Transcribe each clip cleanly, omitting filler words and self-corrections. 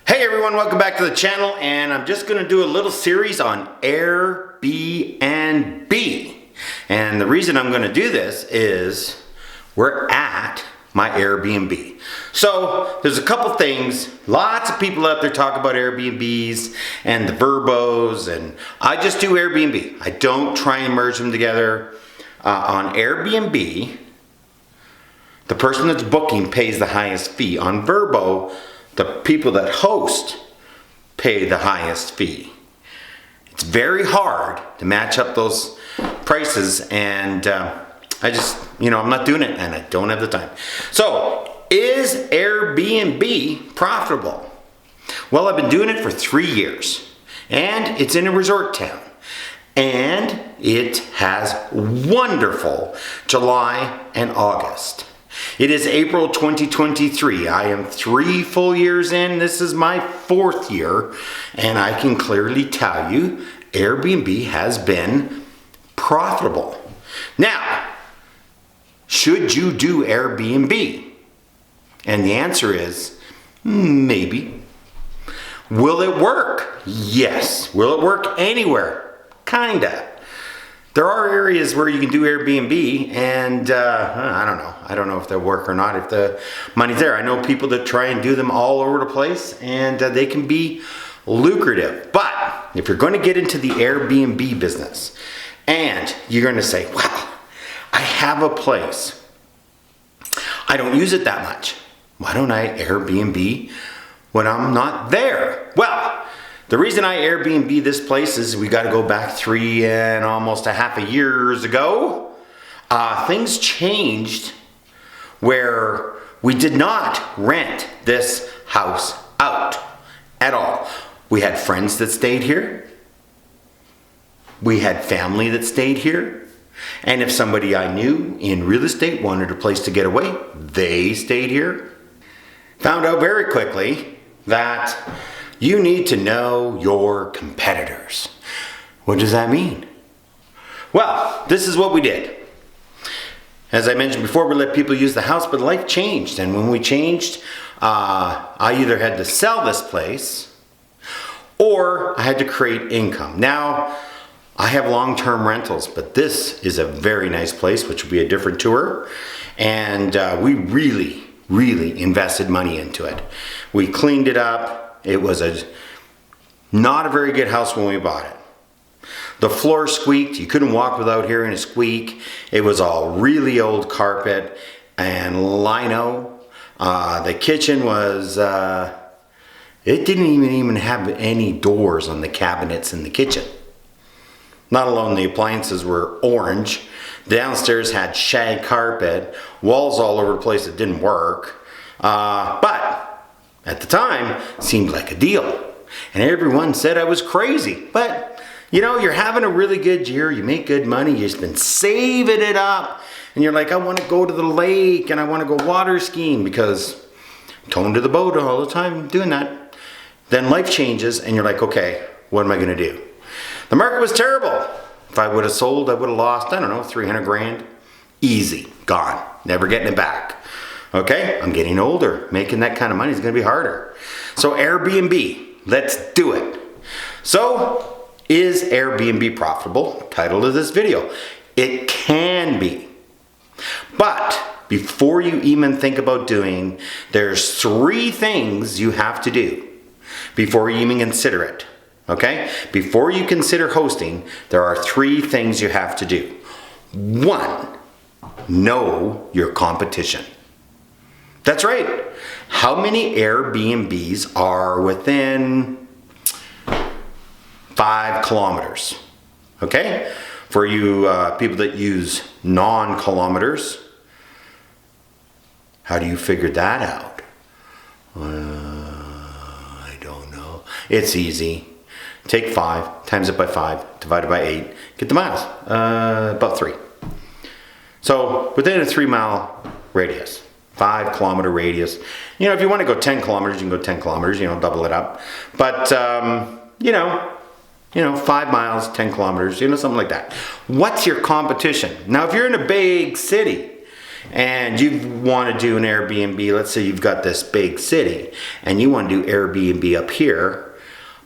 Hey everyone, welcome back to the channel, and I'm just going to do a little series on Airbnb. And the reason I'm going to do this is we're at my Airbnb. So there's a couple things, lots of people out there talk about Airbnbs and the verbos, and I just do Airbnb. I don't try and merge them together. On Airbnb, the person that's booking pays the highest fee. On Verbo, the people that host pay the highest fee. It's very hard to match up those prices, and I just, I'm not doing it, and I don't have the time. So, is Airbnb profitable? Well, I've been doing it for 3 years, and it's in a resort town, and it has wonderful July and August. It is April 2023. I am 3 full years in. This is my 4th year, and I can clearly tell you Airbnb has been profitable. Now, should you do Airbnb? And the answer is maybe. Will it work? Yes. Will it work anywhere? Kinda. There are areas where you can do Airbnb, and I don't know. I don't know if they'll work or not, if the money's there. I know people that try and do them all over the place, and they can be lucrative. But if you're going to get into the Airbnb business, and you're going to say, wow, I have a place. I don't use it that much. Why don't I Airbnb when I'm not there? Well, the reason I Airbnb this place is we got to go back 3 and almost a half a years ago. Things changed where we did not rent this house out at all. We had friends that stayed here. We had family that stayed here. And if somebody I knew in real estate wanted a place to get away, they stayed here. Found out very quickly that you need to know your competitors. What does that mean? Well, this is what we did. As I mentioned before, we let people use the house, but life changed. And when we changed, I either had to sell this place or I had to create income. Now, I have long-term rentals, but this is a very nice place, which will be a different tour. And we really invested money into it. We cleaned it up. It was not a very good house when we bought it. The floor squeaked. You couldn't walk without hearing a squeak. It was all really old carpet and lino. The kitchen was, it didn't even have any doors on the cabinets in the kitchen. Not alone the appliances were orange. Downstairs had shag carpet, walls all over the place that didn't work. But at the time, seemed like a deal. And everyone said I was crazy. But, you're having a really good year. You make good money. You've just been saving it up. And you're like, I want to go to the lake and I want to go water skiing because I'm towing to the boat all the time doing that. Then life changes and you're like, okay, what am I going to do? The market was terrible. If I would have sold, I would have lost, 300 grand. Easy. Gone. Never getting it back. Okay, I'm getting older. Making that kind of money is going to be harder. So Airbnb, let's do it. So, is Airbnb profitable? Title of this video. It can be. But before you even think about doing, there's 3 things you have to do before you even consider it. Okay? Before you consider hosting, there are 3 things you have to do. 1, know your competition. That's right. How many Airbnbs are within 5 kilometers? Okay? For you people that use non-kilometers, how do you figure that out? I don't know. It's easy. Take 5, times it by 5, divide it by 8, get the miles. About 3. So within a 3-mile radius. 5 kilometer radius. If you want to go 10 kilometers, you can go 10 kilometers, double it up. But, 5 miles, 10 kilometers, something like that. What's your competition? Now, if you're in a big city and you want to do an Airbnb, let's say you've got this big city and you want to do Airbnb up here,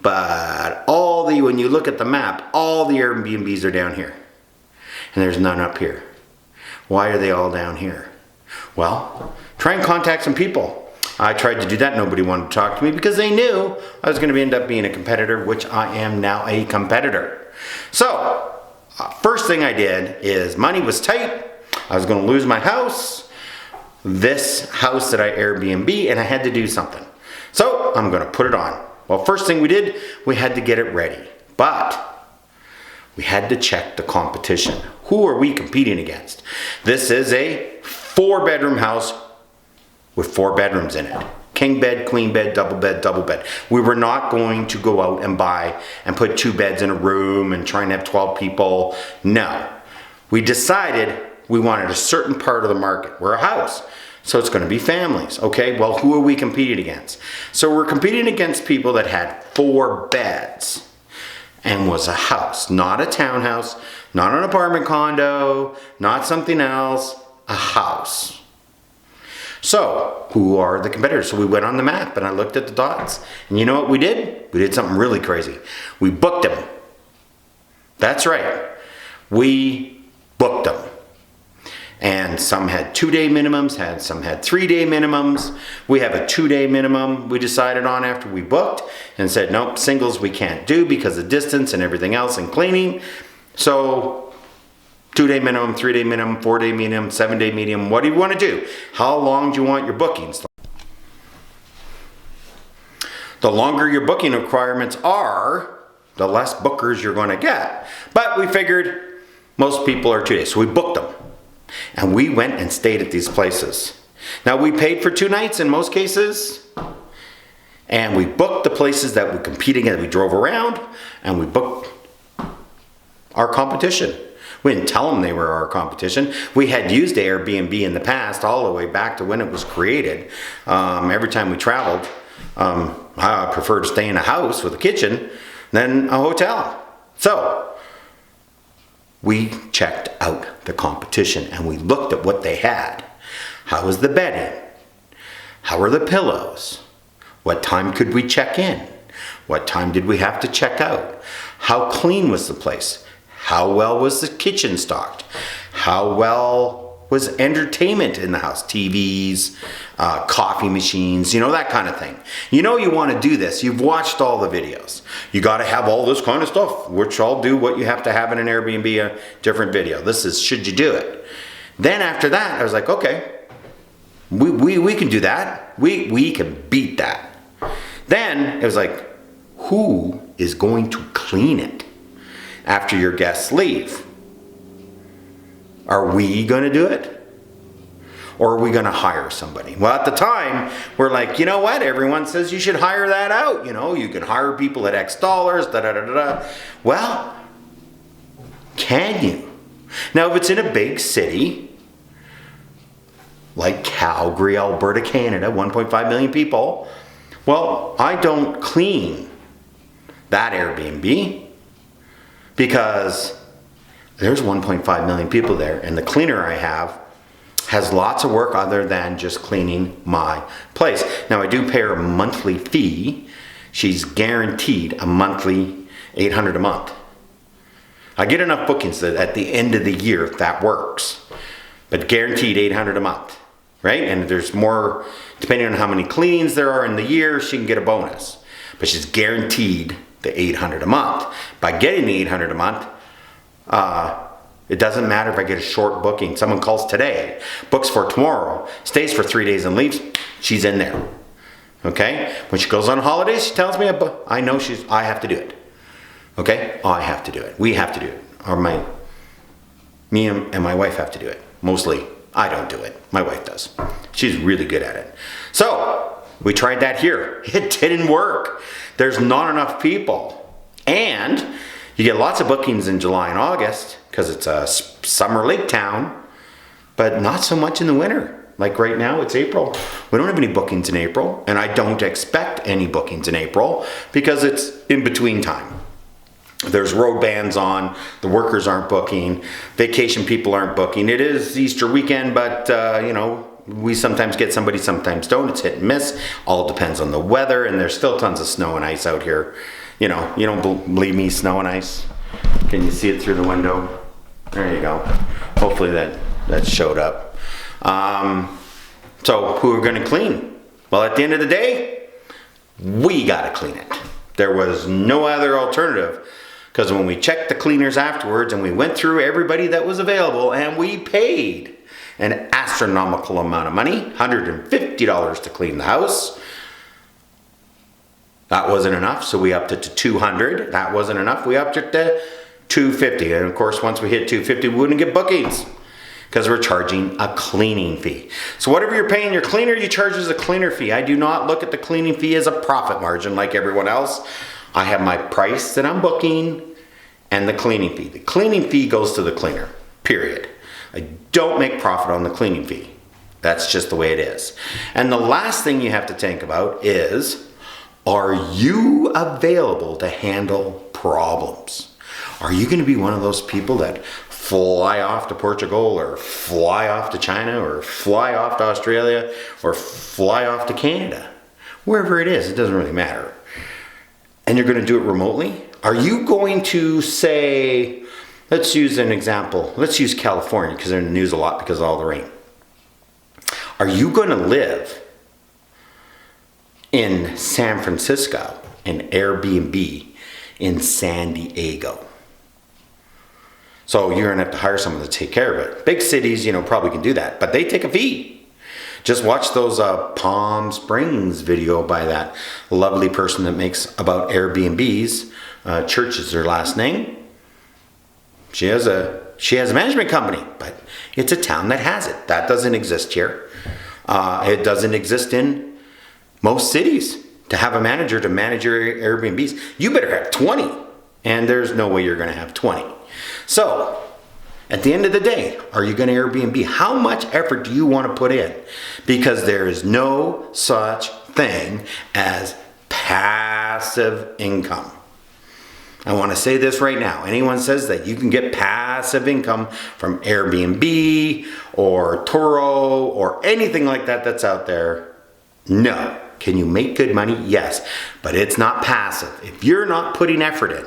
but when you look at the map, all the Airbnbs are down here and there's none up here. Why are they all down here? Well, try and contact some people. I tried to do that. Nobody wanted to talk to me because they knew I was going to end up being a competitor, which I am now a competitor. So, first thing I did is money was tight. I was going to lose my house, this house that I Airbnb, and I had to do something. So, I'm going to put it on. Well, first thing we did, we had to get it ready. But we had to check the competition. Who are we competing against? This is a 4-bedroom house with 4 bedrooms in it. King bed, queen bed, double bed, double bed. We were not going to go out and buy and put 2 beds in a room and try and have 12 people. No. We decided we wanted a certain part of the market. We're a house, so it's going to be families. Okay, well, who are we competing against? So we're competing against people that had 4 beds and was a house, not a townhouse, not an apartment condo, not something else, a house. So, who are the competitors? So we went on the map and I looked at the dots. And you know what we did? We did something really crazy. We booked them. That's right. We booked them. And some had 2-day minimums, some had 3-day minimums. We have a 2-day minimum we decided on after we booked and said, nope, singles we can't do because of distance and everything else and cleaning. So, 2-day minimum, 3-day minimum, 4-day minimum, 7-day minimum. What do you want to do? How long do you want your bookings? The longer your booking requirements are, the less bookers you're going to get. But we figured most people are 2 days, so we booked them. And we went and stayed at these places. Now we paid for 2 nights in most cases. And we booked the places that we're competing in. We drove around and we booked our competition. We didn't tell them they were our competition. We had used Airbnb in the past, all the way back to when it was created. Every time we traveled, I preferred to stay in a house with a kitchen than a hotel. So, we checked out the competition and we looked at what they had. How was the bedding? How were the pillows? What time could we check in? What time did we have to check out? How clean was the place? How well was the kitchen stocked? How well was entertainment in the house? TVs, coffee machines, you know, that kind of thing. You know you want to do this. You've watched all the videos. You got to have all this kind of stuff, which I'll do what you have to have in an Airbnb, a different video. This is should you do it. Then after that, I was like, okay, we can do that. We can beat that. Then it was like, who is going to clean it after your guests leave? Are we going to do it? Or are we going to hire somebody? Well, at the time, we're like, you know what? Everyone says you should hire that out. You know, you can hire people at X dollars, da-da-da-da-da. Well, can you? Now, if it's in a big city, like Calgary, Alberta, Canada, 1.5 million people, well, I don't clean that Airbnb because there's 1.5 million people there, and the cleaner I have has lots of work other than just cleaning my place. Now, I do pay her a monthly fee. She's guaranteed a monthly $800 a month. I get enough bookings that at the end of the year that works, but guaranteed $800 a month, right? And there's more, depending on how many cleanings there are in the year, she can get a bonus, but she's guaranteed the $800 a month. By getting the $800 a month, it doesn't matter if I get a short booking. Someone calls today, books for tomorrow, stays for 3 days and leaves, she's in there. Okay? When she goes on holidays, she tells me, I know I have to do it. Okay? I have to do it. We have to do it. Or me and my wife have to do it. Mostly, I don't do it. My wife does. She's really good at it. So, we tried that here. It didn't work. There's not enough people. And you get lots of bookings in July and August because it's a summer lake town, but not so much in the winter. Like right now, it's April. We don't have any bookings in April, and I don't expect any bookings in April because it's in between time. There's road bans on, the workers aren't booking, vacation people aren't booking. It is Easter weekend, but you know, we sometimes get somebody, sometimes don't. It's hit and miss. All depends on the weather, and there's still tons of snow and ice out here. You know, you don't believe me, snow and ice? Can you see it through the window? There you go. Hopefully that showed up. So who are gonna clean? Well, at the end of the day, we gotta clean it. There was no other alternative, because when we checked the cleaners afterwards and we went through everybody that was available and we paid an astronomical amount of money, $150 to clean the house. That wasn't enough, so we upped it to $200. That wasn't enough, we upped it to $250. And of course, once we hit $250, we wouldn't get bookings because we're charging a cleaning fee. So whatever you're paying your cleaner, you charge as a cleaner fee. I do not look at the cleaning fee as a profit margin like everyone else. I have my price that I'm booking and the cleaning fee. The cleaning fee goes to the cleaner, period. I don't make profit on the cleaning fee. That's just the way it is. And the last thing you have to think about is, are you available to handle problems? Are you going to be one of those people that fly off to Portugal or fly off to China or fly off to Australia or fly off to Canada? Wherever it is, it doesn't really matter. And you're going to do it remotely? Are you going to say, let's use an example. Let's use California because they're in the news a lot because of all the rain. Are you going to live in San Francisco and Airbnb in San Diego? So you're going to have to hire someone to take care of it. Big cities, you know, probably can do that, but they take a fee. Just watch those Palm Springs video by that lovely person that makes about Airbnbs. Church is her last name. She has a management company, but it's a town that has it. That doesn't exist here. It doesn't exist in most cities. To have a manager to manage your Airbnbs, you better have 20. And there's no way you're going to have 20. So, at the end of the day, are you going to Airbnb? How much effort do you want to put in? Because there is no such thing as passive income. I want to say this right now. Anyone says that you can get passive income from Airbnb or Turo or anything like that that's out there, no. Can you make good money? Yes, but it's not passive. If you're not putting effort in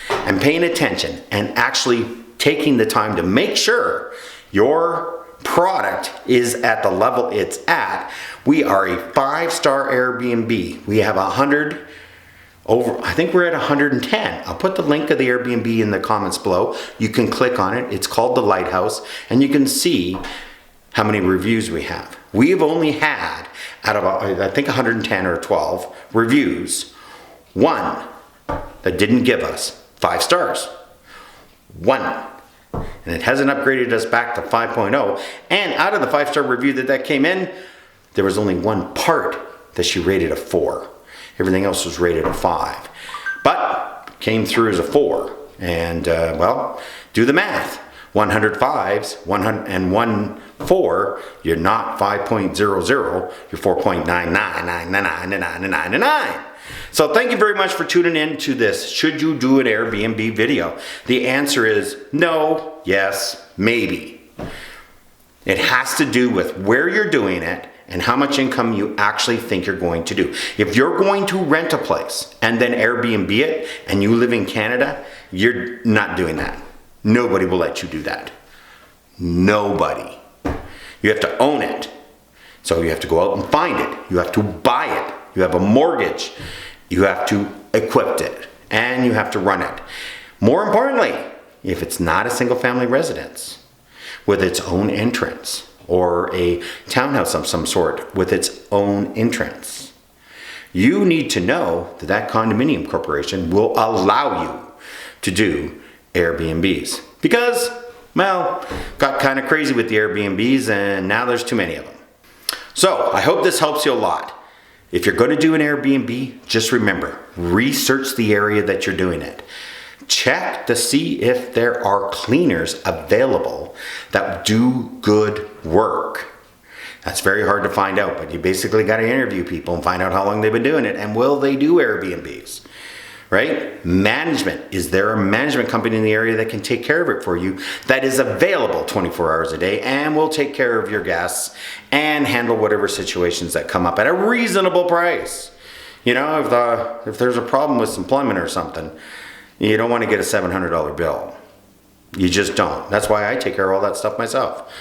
and paying attention and actually taking the time to make sure your product is at the level it's at, we are a 5-star Airbnb. We have 100 over, I think we're at 110. I'll put the link of the Airbnb in the comments below. You can click on it. It's called the Lighthouse, and you can see how many reviews we have. We've only had, out of I think 110 or 12 reviews, one that didn't give us 5 stars. One. And it hasn't upgraded us back to 5.0. And out of the 5-star review that came in, there was only one part that she rated a 4. Everything else was rated a 5. But came through as a 4. And well, do the math. 100 5s, 100 and 1 4, you're not 5.00, you're 4.99999999. So thank you very much for tuning in to this Should You Do an Airbnb video. The answer is no, yes, maybe. It has to do with where you're doing it and how much income you actually think you're going to do. If you're going to rent a place and then Airbnb it and you live in Canada, you're not doing that. Nobody will let you do that. Nobody. You have to own it. So you have to go out and find it. You have to buy it. You have a mortgage. You have to equip it. And you have to run it. More importantly, if it's not a single family residence with its own entrance or a townhouse of some sort with its own entrance, you need to know that that condominium corporation will allow you to do Airbnbs. Because, well, got kind of crazy with the Airbnbs and now there's too many of them. So, I hope this helps you a lot. If you're going to do an Airbnb, just remember, research the area that you're doing it. Check to see if there are cleaners available that do good work. That's very hard to find out, but you basically got to interview people and find out how long they've been doing it and will they do Airbnbs. right? Management. Is there a management company in the area that can take care of it for you, that is available 24 hours a day and will take care of your guests and handle whatever situations that come up at a reasonable price? You know, if there's a problem with some plumbing or something, you don't want to get a $700 bill. You just don't. That's why I take care of all that stuff myself.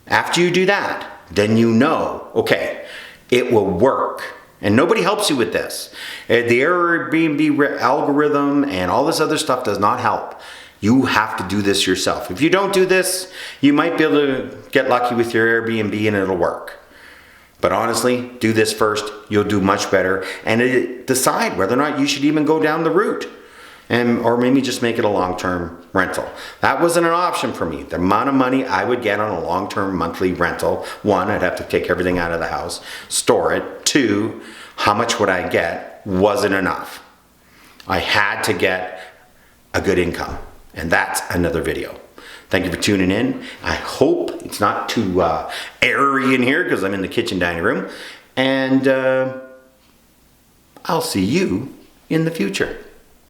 After you do that, then you know, okay, it will work. And nobody helps you with this. The Airbnb algorithm and all this other stuff does not help. You have to do this yourself. If you don't do this, you might be able to get lucky with your Airbnb and it'll work. But honestly, do this first. You'll do much better. And decide whether or not you should even go down the route. Or maybe just make it a long-term rental. That wasn't an option for me. The amount of money I would get on a long-term monthly rental, one, I'd have to take everything out of the house, store it. Two, how much would I get wasn't enough. I had to get a good income. And that's another video. Thank you for tuning in. I hope it's not too airy in here because I'm in the kitchen dining room. And I'll see you in the future.